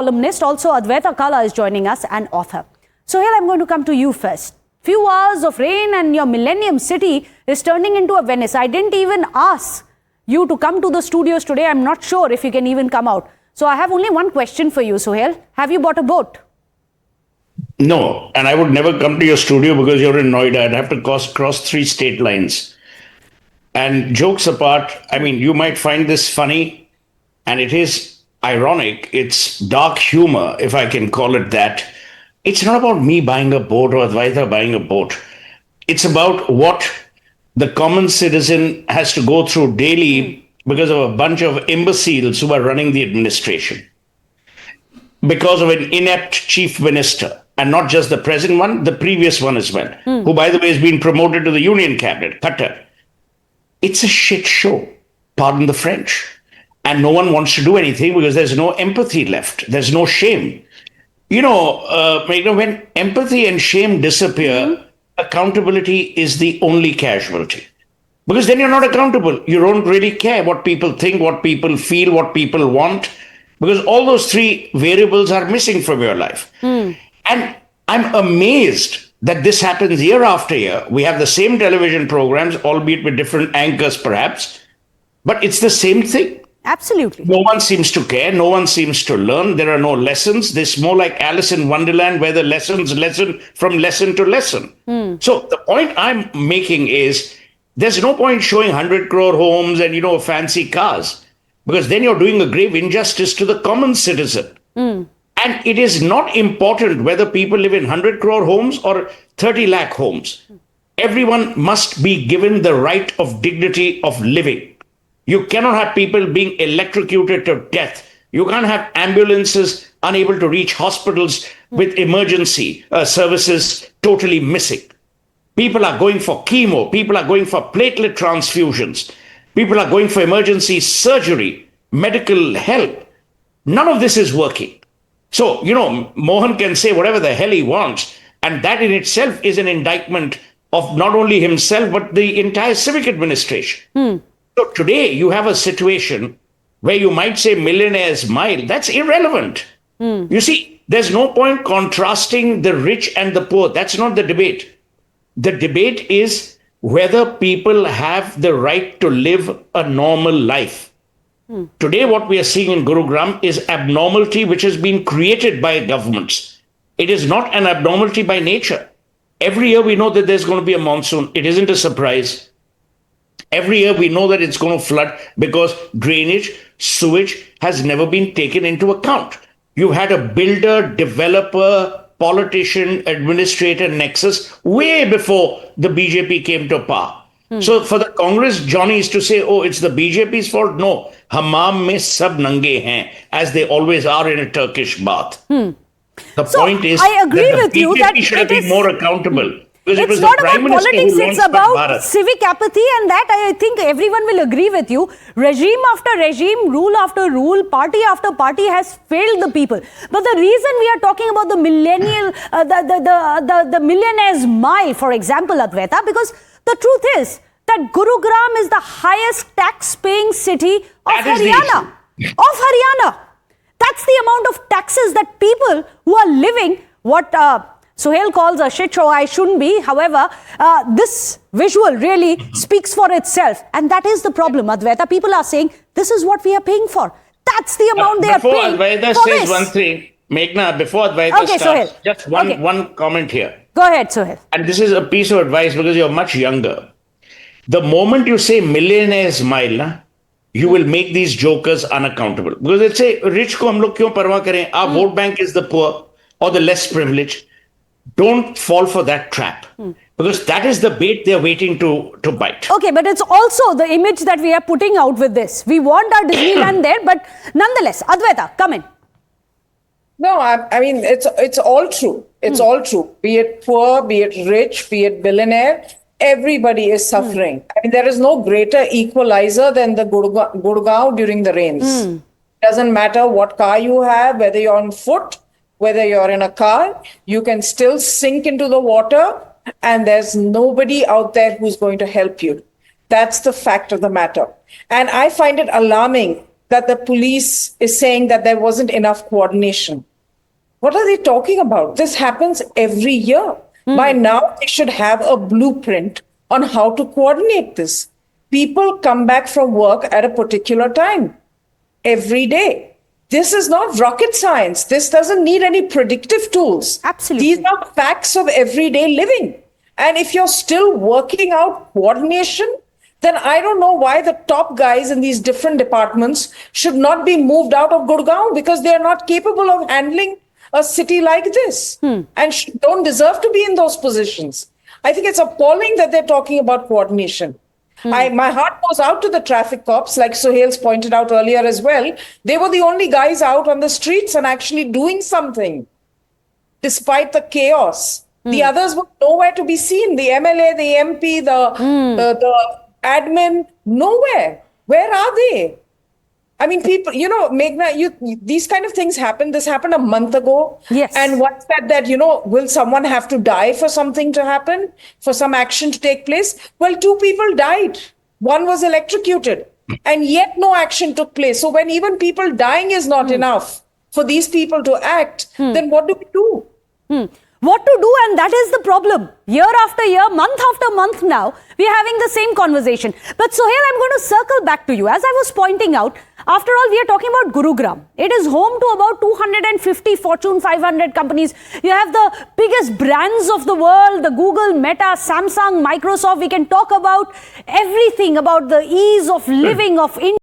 columnist. Also, Advaita Kala is joining us, an author. So here I'm going to come to you first. Few hours of rain and your millennium city is turning into a Venice. I didn't even ask you to come to the studios today. I'm not sure if you can even come out. So I have only one question for you, Sohail. Have you bought a boat? No, and I would never come to your studio because you're in Noida. I'd have to cross 3 state lines. And jokes apart, I mean, you might find this funny, and it is ironic. It's dark humor, if I can call it that. It's not about me buying a boat or Advaita buying a boat. It's about what the common citizen has to go through daily because of a bunch of imbeciles who are running the administration. Because of an inept chief minister, and not just the present one, the previous one as well, who, by the way, has been promoted to the union cabinet, Qatar. It's a shit show, pardon the French. And no one wants to do anything because there's no empathy left. There's no shame. You know, when empathy and shame disappear, accountability is the only casualty. Because then you're not accountable. You don't really care what people think, what people feel, what people want. Because all those 3 variables are missing from your life. And I'm amazed that this happens year after year. We have the same television programs, albeit with different anchors perhaps, but it's the same thing. Absolutely. No one seems to care. No one seems to learn. There are no lessons. This is more like Alice in Wonderland, where the lessons lesson from lesson to lesson. So the point I'm making is there's no point showing 100 crore homes and, fancy cars, because then you're doing a grave injustice to the common citizen. And it is not important whether people live in 100 crore homes or 30 lakh homes. Everyone must be given the right of dignity of living. You cannot have people being electrocuted to death. You can't have ambulances unable to reach hospitals with emergency services totally missing. People are going for chemo. People are going for platelet transfusions. People are going for emergency surgery, medical help. None of this is working. So, Mohan can say whatever the hell he wants. And that in itself is an indictment of not only himself, but the entire civic administration. So today you have a situation where you might say millionaire's mile. That's irrelevant. You see, there's no point contrasting the rich and the poor. That's not the debate. The debate is whether people have the right to live a normal life. Today, what we are seeing in Gurugram is abnormality which has been created by governments. It is not an abnormality by nature. Every year we know that there's going to be a monsoon. It isn't a surprise. Every year we know that it's going to flood because drainage, sewage has never been taken into account. You had a builder, developer, politician, administrator nexus way before the BJP came to power. So for the Congress Johnnies to say, oh, it's the BJP's fault. No, hammam mein sab nange hain, as they always are in a Turkish bath. The point is I agree that with the you that BJP should have been more accountable. It's not about politics, it's about civic apathy, and that I think everyone will agree with you. Regime after regime, rule after rule, party after party has failed the people. But the reason we are talking about the millennial, the millionaire's mile, for example, Advaita, because the truth is that Gurugram is the highest tax-paying city of Haryana. That's the amount of taxes that people who are living what Sohail calls a shit show. I shouldn't be. However, this visual really speaks for itself. And that is the problem, Advaita. People are saying, this is what we are paying for. That's the amount they are paying. Before Advaita says one thing, Meghna, before Advaita starts, Sohail. Just one comment here. Go ahead, Sohail. And this is a piece of advice because you're much younger. The moment you say millionaire's mile, you will make these jokers unaccountable. Because they say, rich ko hum log kyun parwah kare? Our vote bank is the poor or the less privileged. Don't fall for that trap, because that is the bait they're waiting to bite. Okay, but it's also the image that we are putting out with this. We want our Disneyland there, but nonetheless, Advaita, come in. No, I mean, it's all true. It's all true. Be it poor, be it rich, be it billionaire, everybody is suffering. I mean, there is no greater equalizer than the Gurgaon during the rains. Doesn't matter what car you have, whether you're on foot, whether you're in a car, you can still sink into the water and there's nobody out there who's going to help you. That's the fact of the matter. And I find it alarming that the police is saying that there wasn't enough coordination. What are they talking about? This happens every year. By now, they should have a blueprint on how to coordinate this. People come back from work at a particular time every day. This is not rocket science. This doesn't need any predictive tools. Absolutely. These are facts of everyday living. And if you're still working out coordination, then I don't know why the top guys in these different departments should not be moved out of Gurugram, because they are not capable of handling a city like this and don't deserve to be in those positions. I think it's appalling that they're talking about coordination. My heart goes out to the traffic cops, like Suhail's pointed out earlier as well. They were the only guys out on the streets and actually doing something, despite the chaos. The others were nowhere to be seen. The MLA, the MP, the admin, nowhere. Where are they? I mean, people, Meghna, these kind of things happen. This happened a month ago. Yes. And one said that, will someone have to die for something to happen, for some action to take place? Well, 2 people died. One was electrocuted. And yet no action took place. So when even people dying is not enough for these people to act, then what do we do? What to do, and that is the problem. Year after year, month after month now, we are having the same conversation. But Suhail, I'm going to circle back to you. As I was pointing out, after all, we are talking about Gurugram. It is home to about 250 Fortune 500 companies. You have the biggest brands of the world, the Google, Meta, Samsung, Microsoft. We can talk about everything about the ease of living of India.